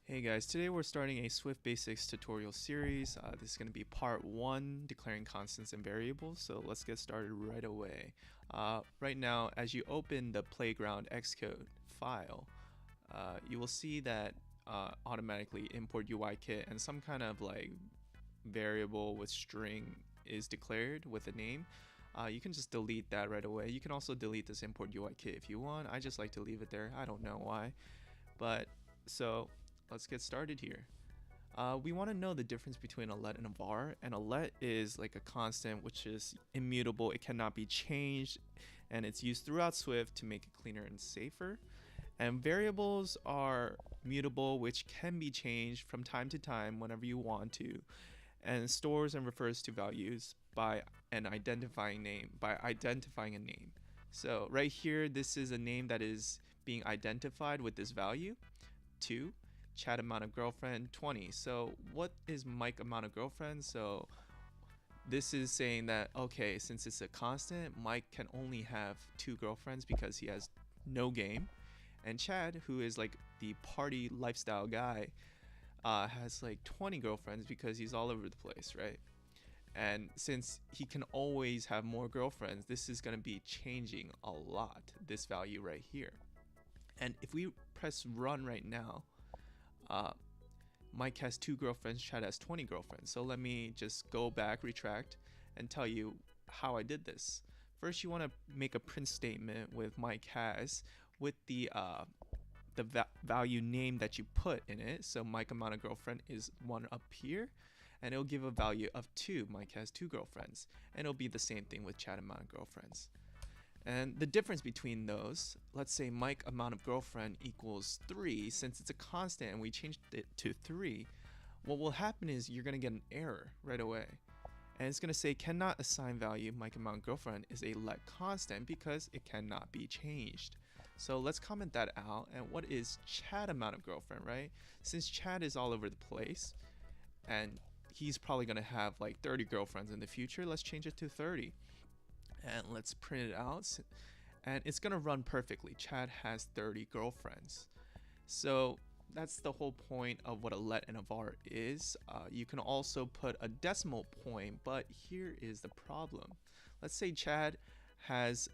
Hey guys, today we're starting a Swift Basics tutorial series. This is going to be part 1, declaring constants and variables, so let's get started right away. Right now, as you open the Playground Xcode file, you will see that automatically import UIKit and some kind of like variable with string is declared with a name. You can just delete that right away. You can also delete this import UIKit if you want. I just like to leave it there. I don't know why. But so let's get started here. We want to know the difference between a let and a var, and a let is like a constant which is immutable, it cannot be changed, and it's used throughout Swift to make it cleaner and safer. And variables are mutable, which can be changed from time to time whenever you want to, and stores and refers to values by identifying a name. So right here, this is a name that is being identified with this value 2. Chat amount of girlfriend 20. So what is Mike amount of girlfriend? So this is saying that, okay, since it's a constant, Mike can only have 2 girlfriends because he has no game, and Chad, who is like the party lifestyle guy, has like 20 girlfriends because he's all over the place, right? And since he can always have more girlfriends, this is going to be changing a lot, this value right here. And if we press run right now, Mike has 2 girlfriends, Chad has 20 girlfriends. So let me just go back, retract, and tell you how I did this. First, you want to make a print statement with Mike has with the value name that you put in it. So Mike amount of girlfriend is 1 up here, and it'll give a value of 2. Mike has 2 girlfriends, and it'll be the same thing with Chad amount of girlfriends. And the difference between those, let's say Mike amount of girlfriend equals 3, since it's a constant and we changed it to 3, what will happen is you're going to get an error right away. And it's going to say cannot assign value Mike amount of girlfriend is a let constant because it cannot be changed. So let's comment that out. And what is Chad amount of girlfriend, right? Since Chad is all over the place and he's probably going to have like 30 girlfriends in the future, let's change it to 30. And let's print it out, and it's gonna run perfectly. Chad has 30 girlfriends. So that's the whole point of what a let and a var is. You can also put a decimal point, but here is the problem. Let's say Chad has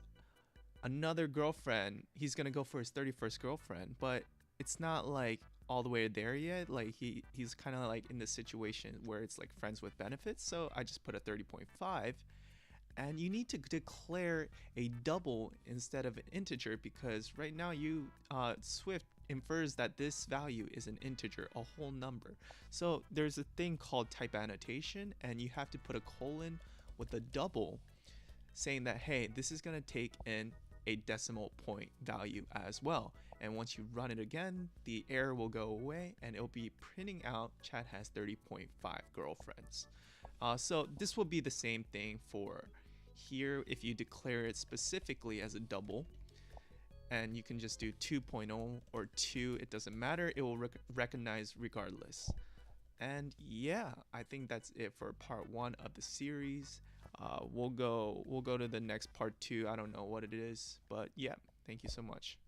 another girlfriend. He's gonna go for his 31st girlfriend, but it's not like all the way there yet. Like he's kind of like in this situation where it's like friends with benefits. So I just put a 30.5. And you need to declare a double instead of an integer, because right now Swift infers that this value is an integer, a whole number. So there's a thing called type annotation, and you have to put a colon with a double saying that, hey, this is going to take in a decimal point value as well. And once you run it again, the error will go away and it'll be printing out Chad has 30.5 girlfriends. So this will be the same thing for here if you declare it specifically as a double, and you can just do 2.0 or 2, it doesn't matter, it will recognize regardless. And yeah, I think that's it for part 1 of the series. We'll go to the next part 2. I don't know what it is, but yeah, thank you so much.